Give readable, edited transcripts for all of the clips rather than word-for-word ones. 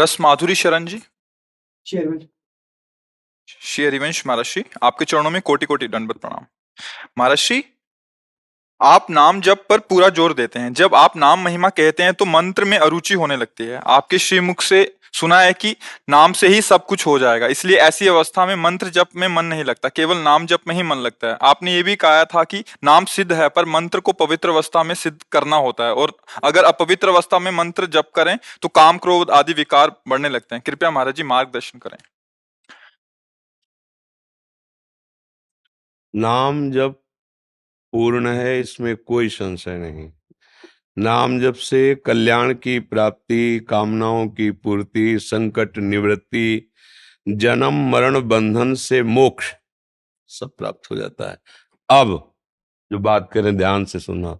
रस माधुरी शरण जी। शेरविल। श्री हरिवंश महर्षि, आपके चरणों में कोटि कोटि दंडवत प्रणाम। महर्षि, आप नाम जप पर पूरा जोर देते हैं। जब आप नाम महिमा कहते हैं तो मंत्र में अरुचि होने लगती है। आपके श्रीमुख से सुना है कि नाम से ही सब कुछ हो जाएगा, इसलिए ऐसी अवस्था में मंत्र जप में मन नहीं लगता, केवल नाम जप में ही मन लगता है। आपने ये भी कहा था कि नाम सिद्ध है, पर मंत्र को पवित्र अवस्था में सिद्ध करना होता है, और अगर अपवित्र अवस्था में मंत्र जप करें तो काम क्रोध आदि विकार बढ़ने लगते हैं। कृपया महाराज जी मार्गदर्शन करें। नाम जप पूर्ण है, इसमें कोई संशय नहीं। नाम जप से कल्याण की प्राप्ति, कामनाओं की पूर्ति, संकट निवृत्ति, जन्म मरण बंधन से मोक्ष सब प्राप्त हो जाता है। अब जो बात करें, ध्यान से सुनना।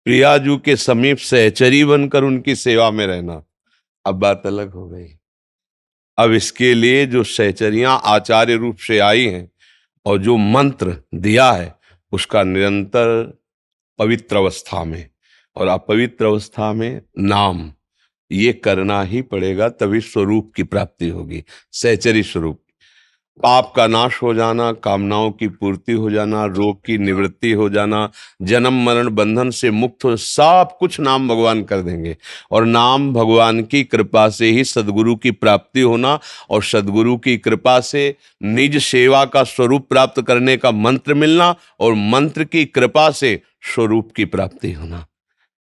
प्रियाजू के समीप सहचरी बनकर उनकी सेवा में रहना, अब बात अलग हो गई। अब इसके लिए जो सहचरियां आचार्य रूप से आई हैं और जो मंत्र दिया है, उसका निरंतर पवित्र अवस्था में और अपवित्र अवस्था में नाम, ये करना ही पड़ेगा, तभी स्वरूप की प्राप्ति होगी। सहचरी स्वरूप, पाप का नाश हो जाना, कामनाओं की पूर्ति हो जाना, रोग की निवृत्ति हो जाना, जन्म मरण बंधन से मुक्त हो, सब कुछ नाम भगवान कर देंगे। और नाम भगवान की कृपा से ही सदगुरु की प्राप्ति होना, और सदगुरु की कृपा से निज सेवा का स्वरूप प्राप्त करने का मंत्र मिलना, और मंत्र की कृपा से स्वरूप की प्राप्ति होना।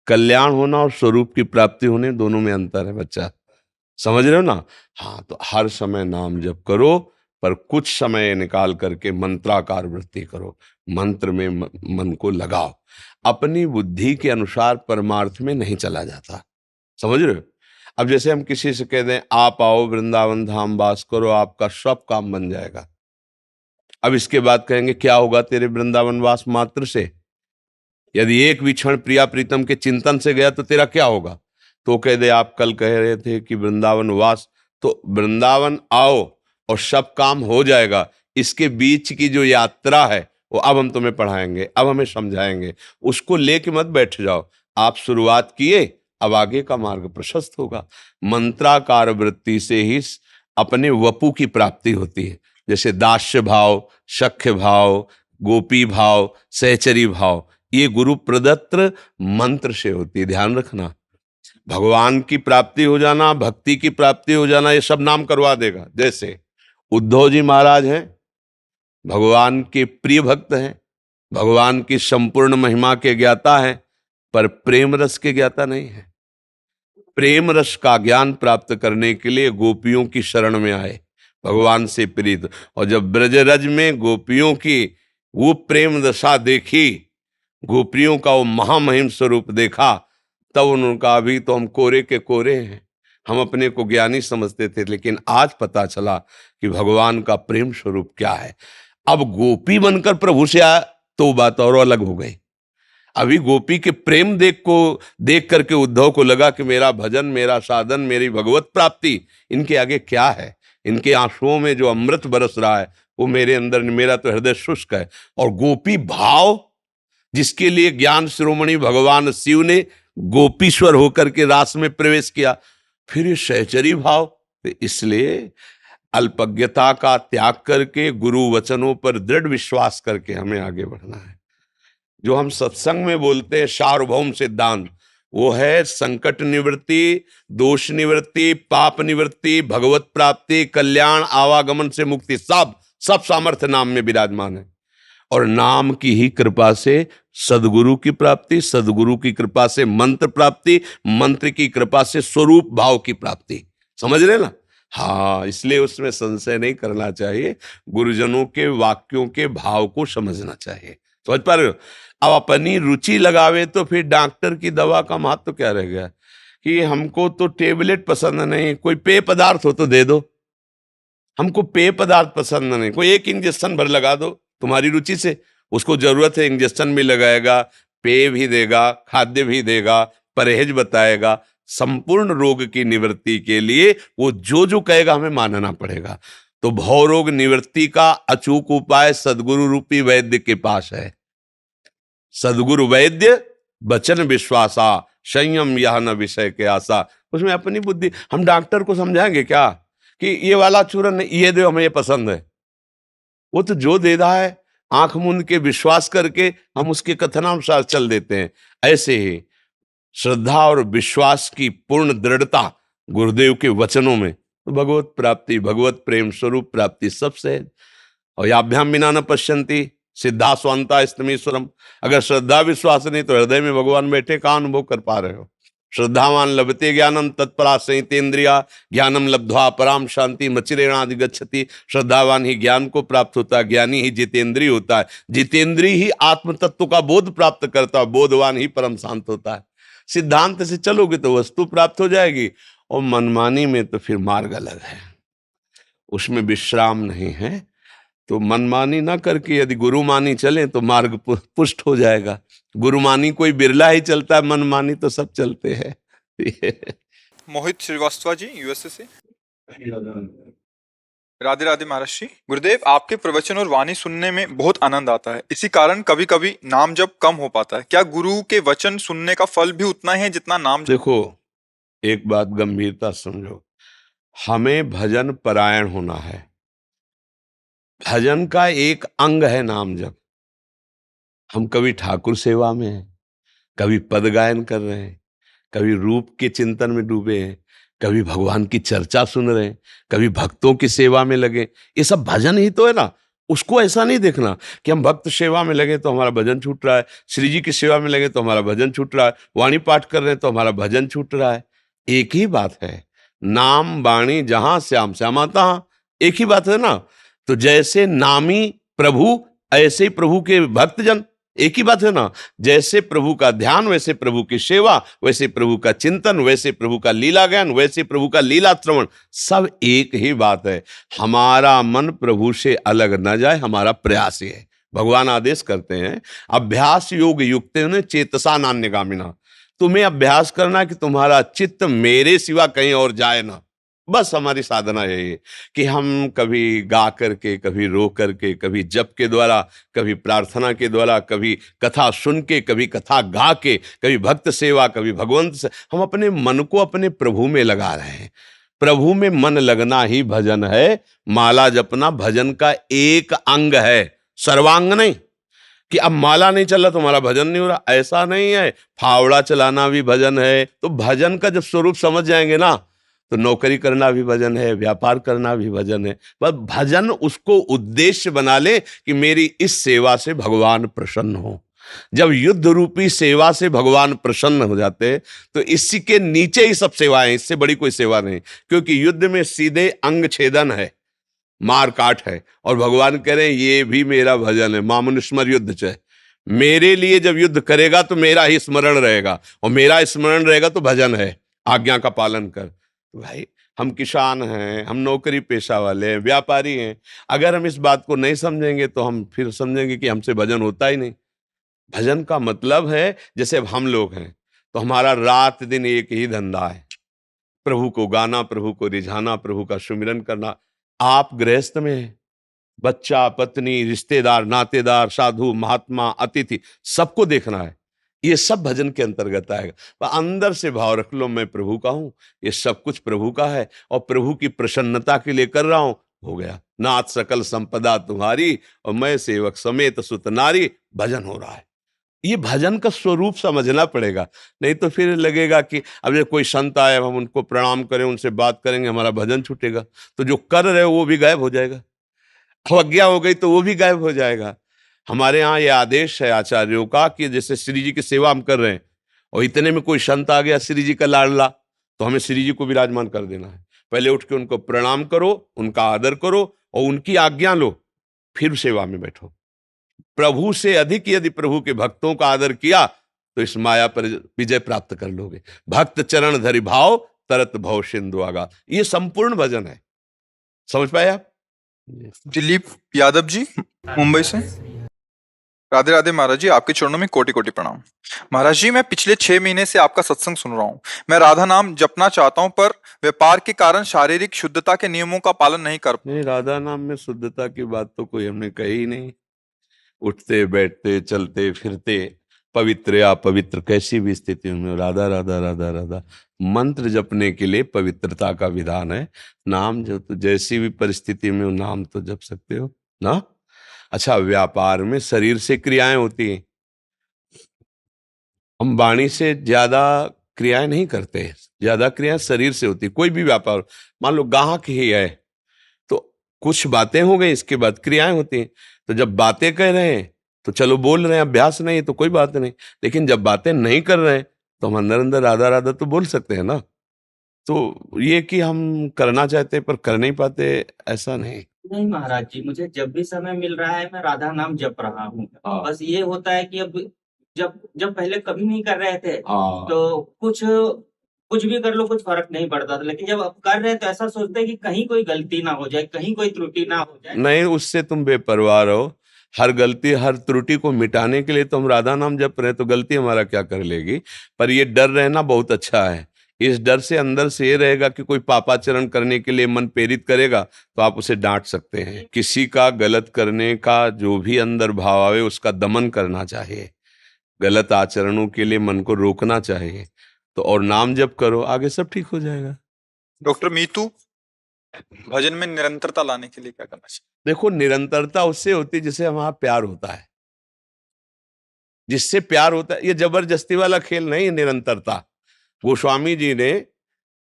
कल्याण होना और स्वरूप की प्राप्ति होने, दोनों में अंतर है बच्चा, समझ रहे हो ना? हाँ, तो हर समय नाम जप करो, पर कुछ समय निकाल करके मंत्राकार वृत्ति करो, मंत्र में मन को लगाओ। अपनी बुद्धि के अनुसार परमार्थ में नहीं चला जाता, समझ रहे हो? अब जैसे हम किसी से कह दें आप आओ वृंदावन धाम वास करो, आपका सब काम बन जाएगा। अब इसके बाद कहेंगे क्या होगा तेरे वृंदावन वास मात्र से? यदि एक भी क्षण प्रिया प्रीतम के चिंतन से गया तो तेरा क्या होगा? तो कह दे आप कल कह रहे थे कि वृंदावन वास, तो वृंदावन आओ और सब काम हो जाएगा। इसके बीच की जो यात्रा है वो अब हम तुम्हें पढ़ाएंगे, अब हमें समझाएंगे, उसको लेके मत बैठ जाओ। आप शुरुआत किए, अब आगे का मार्ग प्रशस्त होगा। मंत्राकार वृत्ति से ही अपने वपु की प्राप्ति होती है, जैसे दास्य भाव, सख्य भाव, गोपी भाव, सहचरी भाव, ये गुरु प्रदत्त मंत्र से होती है। ध्यान रखना, भगवान की प्राप्ति हो जाना, भक्ति की प्राप्ति हो जाना, ये सब नाम करवा देगा। जैसे उद्धव जी महाराज हैं, भगवान के प्रिय भक्त हैं, भगवान की संपूर्ण महिमा के ज्ञाता हैं, पर प्रेम रस के ज्ञाता नहीं है। प्रेम रस का ज्ञान प्राप्त करने के लिए गोपियों की शरण में आए, भगवान से प्रीत, और जब ब्रजरज में गोपियों की वो प्रेम दशा देखी, गोपियों का वो महामहिम स्वरूप देखा, तब उन्होंने कहा अभी तो हम कोरे के कोरे हैं, हम अपने को ज्ञानी समझते थे, लेकिन आज पता चला कि भगवान का प्रेम स्वरूप क्या है। अब गोपी बनकर प्रभु से आया तो बात और अलग हो गई। अभी गोपी के प्रेम देख करके उद्धव को लगा कि मेरा भजन, मेरा साधन, मेरी भगवत प्राप्ति इनके आगे क्या है। इनके आंसुओं में जो अमृत बरस रहा है वो मेरे अंदर, मेरा तो हृदय शुष्क है। और गोपी भाव, जिसके लिए ज्ञान शिरोमणि भगवान शिव ने गोपीश्वर होकर के रास में प्रवेश किया, फिर ये सहचरी भाव। तो इसलिए अल्पज्ञता का त्याग करके गुरु वचनों पर दृढ़ विश्वास करके हमें आगे बढ़ना है। जो हम सत्संग में बोलते हैं सार्वभौम सिद्धांत, वो है संकट निवृत्ति, दोष निवृत्ति, पाप निवृत्ति, भगवत प्राप्ति, कल्याण, आवागमन से मुक्ति, सब सामर्थ्य नाम में विराजमान है। और नाम की ही कृपा से सदगुरु की प्राप्ति, सदगुरु की कृपा से मंत्र प्राप्ति, मंत्र की कृपा से स्वरूप भाव की प्राप्ति। समझ रहे ना? हाँ, इसलिए उसमें संशय नहीं करना चाहिए, गुरुजनों के वाक्यों के भाव को समझना चाहिए। समझ पा रहे हो? अब अपनी रुचि लगावे तो फिर डॉक्टर की दवा का महत्व क्या रह गया कि हमको तो टेबलेट पसंद नहीं, कोई पेय पदार्थ हो तो दे दो। हमको पेय पदार्थ पसंद नहीं, कोई एक इंजेक्शन भर लगा दो तुम्हारी रुचि से। उसको जरूरत है, इंजेक्शन भी लगाएगा, पेय भी देगा, खाद्य भी देगा, परहेज बताएगा। संपूर्ण रोग की निवृत्ति के लिए वो जो जो कहेगा हमें मानना पड़ेगा। तो भव रोग निवृत्ति का अचूक उपाय सदगुरु रूपी वैद्य के पास है। सदगुरु वैद्य बचन विश्वासा, संयम यह न विषय के आशा। उसमें अपनी बुद्धि। हम डॉक्टर को समझाएंगे क्या कि ये वाला चूरन ये दो, हमें ये पसंद है। वो तो जो दे रहा है आंख मूंद के विश्वास करके हम उसके कथनानुसार चल देते हैं। ऐसे ही श्रद्धा और विश्वास की पूर्ण दृढ़ता गुरुदेव के वचनों में, तो भगवत प्राप्ति, भगवत प्रेम स्वरूप प्राप्ति सबसे है। और याभ्याम विना न पश्यन्ति सिद्धा स्वांता स्तमीश्वरम। अगर श्रद्धा विश्वास नहीं तो हृदय में भगवान बैठे कहाँ अनुभव कर पा रहे हो। श्रद्धावान लभते ज्ञानम तत्परा संहितेन्द्रिया ज्ञानम लब्ध्वा पराम शांति मचिरेणादि गच्छति। श्रद्धावान ही ज्ञान को प्राप्त होता है, ज्ञानी ही जितेंद्रिय होता है, जितेंद्रिय ही आत्म तत्व का बोध प्राप्त करता है, बोधवान ही परम शांत होता है। सिद्धांत से चलोगे तो वस्तु प्राप्त हो जाएगी, और मनमानी में तो फिर मार्ग अलग है, उसमें विश्राम नहीं है। तो मनमानी ना करके यदि गुरुमानी चले तो मार्ग पुष्ट हो जाएगा। गुरुमानी कोई बिरला ही चलता है, मनमानी तो सब चलते हैं। मोहित श्रीवास्तव जी यूएसए से। राधे राधे महर्षि। गुरुदेव, आपके प्रवचन और वाणी सुनने में बहुत आनंद आता है, इसी कारण कभी कभी नाम जप कम हो पाता है। क्या गुरु के वचन सुनने का फल भी उतना ही है जितना नाम जप? देखो, एक बात गंभीरता समझो, हमें भजन परायण होना है। भजन का एक अंग है नाम जप। हम कभी ठाकुर सेवा में हैं, कभी पद गायन कर रहे हैं, कभी रूप के चिंतन में डूबे हैं, कभी भगवान की चर्चा सुन रहे हैं, कभी भक्तों की सेवा में लगे। ये सब भजन ही तो है ना। उसको ऐसा नहीं देखना कि हम भक्त सेवा में लगे तो हमारा भजन छूट रहा है, श्री जी की सेवा में लगे तो हमारा भजन छूट रहा है, वाणी पाठ कर रहे हैं तो हमारा भजन छूट रहा है। एक ही बात है, नाम वाणी जहां श्याम श्यामा तहां, एक ही बात है ना। तो जैसे नामी प्रभु ऐसे प्रभु के भक्तजन, एक ही बात है ना। जैसे प्रभु का ध्यान वैसे प्रभु की सेवा, वैसे प्रभु का चिंतन, वैसे प्रभु का लीला ज्ञान, वैसे प्रभु का लीला श्रवण, सब एक ही बात है। हमारा मन प्रभु से अलग न जाए, हमारा प्रयास ही है। भगवान आदेश करते हैं, अभ्यास योग युक्तेन चेतसा नान्यगामिना। तुम्हें अभ्यास करना कि तुम्हारा चित्त मेरे सिवा कहीं और जाए ना। बस हमारी साधना यही है कि हम कभी गा करके, कभी रो करके, कभी जप के द्वारा, कभी प्रार्थना के द्वारा, कभी कथा सुन के, कभी कथा गा के, कभी भक्त सेवा, कभी भगवंत से, हम अपने मन को अपने प्रभु में लगा रहे हैं। प्रभु में मन लगना ही भजन है। माला जपना भजन का एक अंग है, सर्वांग नहीं। कि अब माला नहीं चल रहा तो हमारा भजन नहीं हो रहा, ऐसा नहीं है। फावड़ा चलाना भी भजन है। तो भजन का जब स्वरूप समझ जाएंगे ना, तो नौकरी करना भी भजन है, व्यापार करना भी भजन है। बस भजन उसको उद्देश्य बना ले कि मेरी इस सेवा से भगवान प्रसन्न हो। जब युद्ध रूपी सेवा से भगवान प्रसन्न हो जाते तो इसी के नीचे ही सब सेवाएं, इससे बड़ी कोई सेवा नहीं। क्योंकि युद्ध में सीधे अंग छेदन है, मार काट है, और भगवान कह रहे हैं ये भी मेरा भजन है। मामनुस्मर युद्ध च मेरे लिए जब युद्ध करेगा तो मेरा ही स्मरण रहेगा, और मेरा स्मरण रहेगा तो भजन है, आज्ञा का पालन कर। तो भाई, हम किसान हैं, हम नौकरी पेशा वाले हैं, व्यापारी हैं। अगर हम इस बात को नहीं समझेंगे तो हम फिर समझेंगे कि हमसे भजन होता ही नहीं। भजन का मतलब है, जैसे अब हम लोग हैं तो हमारा रात दिन एक ही धंधा है, प्रभु को गाना, प्रभु को रिझाना, प्रभु का सुमिरन करना। आप गृहस्थ में हैं, बच्चा, पत्नी, रिश्तेदार, नातेदार, साधु, महात्मा, अतिथि, सबको देखना है। ये सब भजन के अंतर्गत आएगा। पर अंदर से भाव रख लो, मैं प्रभु का हूं, ये सब कुछ प्रभु का है, और प्रभु की प्रसन्नता के लिए कर रहा हूं। हो गया, नाथ सकल संपदा तुम्हारी, और मैं सेवक समेत सुत नारी। भजन हो रहा है। ये भजन का स्वरूप समझना पड़ेगा, नहीं तो फिर लगेगा कि अब ये कोई संत आए, हम उनको प्रणाम करें, उनसे बात करेंगे, हमारा भजन छूटेगा। तो जो कर रहे हो वो भी गायब हो जाएगा, अवज्ञा हो गई तो वो भी गायब हो जाएगा। हमारे यहाँ ये आदेश है आचार्यों का कि जैसे श्री जी की सेवा हम कर रहे हैं, और इतने में कोई संत आ गया श्री जी का लाडला, तो हमें श्री जी को विराजमान कर देना है। पहले उठ के उनको प्रणाम करो, उनका आदर करो, और उनकी आज्ञा लो, फिर सेवा में बैठो। प्रभु से अधिक यदि प्रभु के भक्तों का आदर किया तो इस माया पर विजय प्राप्त कर लोगे। भक्त चरण धरि भाव, तरत भव सिंधु आगा। ये संपूर्ण भजन है। समझ पाए आप? दिलीप यादव जी मुंबई से। राधे राधे महाराज जी, आपके चरणों में कोटि कोटि प्रणाम। महाराज जी, मैं पिछले 6 महीने से आपका सत्संग सुन रहा हूँ। मैं राधा नाम जपना चाहता हूँ, पर व्यापार के कारण शारीरिक शुद्धता के नियमों का पालन नहीं कर। नहीं, राधा नाम में शुद्धता की बात तो कोई हमने कही नहीं। उठते बैठते चलते फिरते पवित्र या अपवित्र कैसी भी स्थिति में राधा राधा राधा राधा मंत्र जपने के लिए पवित्रता का विधान है। नाम जो तो जैसी भी परिस्थिति में हो नाम तो जप सकते हो ना। अच्छा, व्यापार में शरीर से क्रियाएं होती हैं, हम वाणी से ज्यादा क्रियाएं नहीं करते, ज्यादा क्रियाएं शरीर से होती। कोई भी व्यापार, मान लो ग्राहक ही है तो कुछ बातें हो गई, इसके बाद क्रियाएं होती हैं। तो जब बातें कह रहे हैं तो चलो बोल रहे हैं, अभ्यास नहीं तो कोई बात नहीं। लेकिन जब बातें नहीं कर रहे हैं तो हम अंदर अंदर राधा राधा तो बोल सकते हैं ना। तो ये कि हम करना चाहते हैं पर कर नहीं पाते, ऐसा नहीं। नहीं महाराज जी, मुझे जब भी समय मिल रहा है मैं राधा नाम जप रहा हूँ। हाँ। बस ये होता है कि अब जब जब पहले कभी नहीं कर रहे थे हाँ। तो कुछ भी कर लो कुछ फर्क नहीं पड़ता था, लेकिन जब अब कर रहे हैं तो ऐसा सोचते हैं कि कहीं कोई गलती ना हो जाए, कहीं कोई त्रुटि ना हो जाए। नहीं, उससे तुम बेपरवाह रहो। हर गलती हर त्रुटि को मिटाने के लिए तो हम राधा नाम जप रहे हैं, तो गलती हमारा क्या कर लेगी। पर ये डर रहना बहुत अच्छा है। इस डर से अंदर से ये रहेगा कि कोई पापाचरण करने के लिए मन प्रेरित करेगा तो आप उसे डांट सकते हैं। किसी का गलत करने का जो भी अंदर भाव आवे उसका दमन करना चाहिए, गलत आचरणों के लिए मन को रोकना चाहिए। तो और नाम जप करो, आगे सब ठीक हो जाएगा। डॉक्टर मीतू, भजन में निरंतरता लाने के लिए क्या करना चाहिए? देखो, निरंतरता उससे होती है जिससे हमारा प्यार होता है। जिससे प्यार होता है, ये जबरदस्ती वाला खेल नहीं है निरंतरता। गोस्वामी जी ने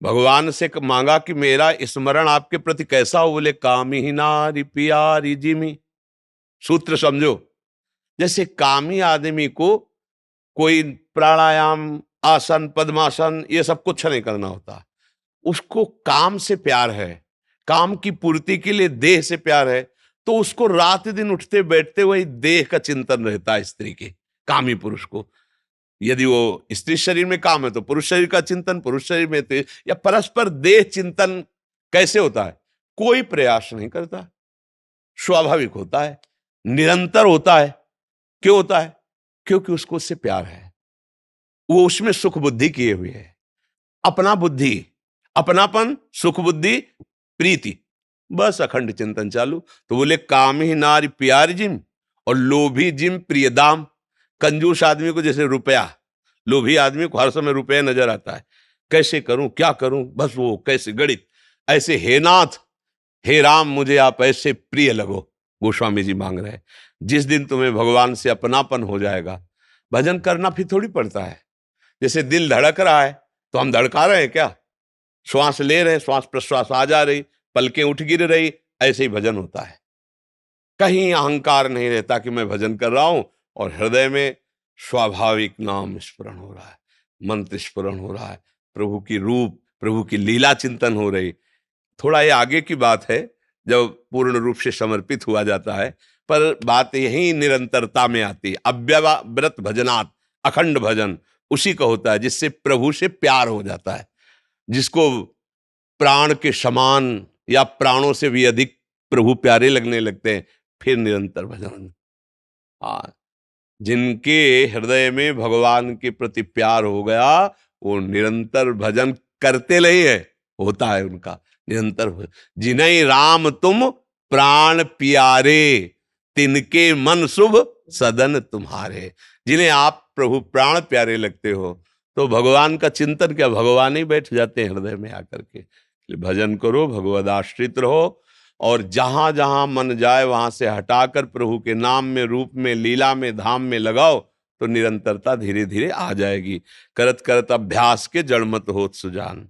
भगवान से मांगा कि मेरा स्मरण आपके प्रति कैसा हो, बोले कामी नारी प्यारी जिमी। सूत्र समझो, जैसे कामी आदमी को कोई प्राणायाम, आसन, पद्मासन ये सब कुछ नहीं करना होता। उसको काम से प्यार है, काम की पूर्ति के लिए देह से प्यार है, तो उसको रात दिन उठते बैठते वही देह का चिंतन रहता है। स्त्री के, कामी पुरुष को, यदि वो स्त्री शरीर में काम है तो पुरुष शरीर का चिंतन, पुरुष शरीर में तो, या परस्पर देह चिंतन कैसे होता है? कोई प्रयास नहीं करता, स्वाभाविक होता है, निरंतर होता है। क्यों होता है? क्योंकि उसको उससे प्यार है, वो उसमें सुख बुद्धि किए हुए है। अपना बुद्धि, अपनापन, सुख बुद्धि, प्रीति, बस अखंड चिंतन चालू। तो बोले काम ही नारी प्यारी जिम और लोभी जिम प्रिय दाम। कंजूस आदमी को जैसे रुपया, लोभी आदमी को हर समय रुपया नजर आता है, कैसे करूं क्या करूं, बस वो कैसे गणित। ऐसे हे नाथ हे राम मुझे आप ऐसे प्रिय लगो, गोस्वामी जी मांग रहे हैं। जिस दिन तुम्हें भगवान से अपनापन हो जाएगा, भजन करना फिर थोड़ी पड़ता है। जैसे दिल धड़क रहा है तो हम धड़का रहे हैं क्या? श्वास ले रहे हैं, श्वास प्रश्वास आ जा रही, पलकें उठ गिर रही, ऐसे ही भजन होता है। कहीं अहंकार नहीं रहता कि मैं भजन कर रहा हूं, और हृदय में स्वाभाविक नाम स्मरण हो रहा है, मंत्र स्मरण हो रहा है, प्रभु की रूप, प्रभु की लीला चिंतन हो रही। थोड़ा ये आगे की बात है जब पूर्ण रूप से समर्पित हुआ जाता है, पर बात यही निरंतरता में आती है। अव्यवव्रत भजनात्, अखंड भजन उसी का होता है जिससे प्रभु से प्यार हो जाता है, जिसको प्राण के समान या प्राणों से भी अधिक प्रभु प्यारे लगने लगते हैं, फिर निरंतर भजन। हाँ, जिनके हृदय में भगवान के प्रति प्यार हो गया वो निरंतर भजन करते नहीं है, होता है उनका निरंतर भजन। जिन्हें राम तुम प्राण प्यारे, तिनके मन शुभ सदन तुम्हारे। जिन्हें आप प्रभु प्राण प्यारे लगते हो तो भगवान का चिंतन क्या, भगवान ही बैठ जाते हैं हृदय में आकर के। भजन करो, भगवद आश्रित रहो, और जहां जहां मन जाए वहां से हटाकर प्रभु के नाम में, रूप में, लीला में, धाम में लगाओ तो निरंतरता धीरे धीरे आ जाएगी। करत करत अभ्यास के जड़ मत होत सुजान।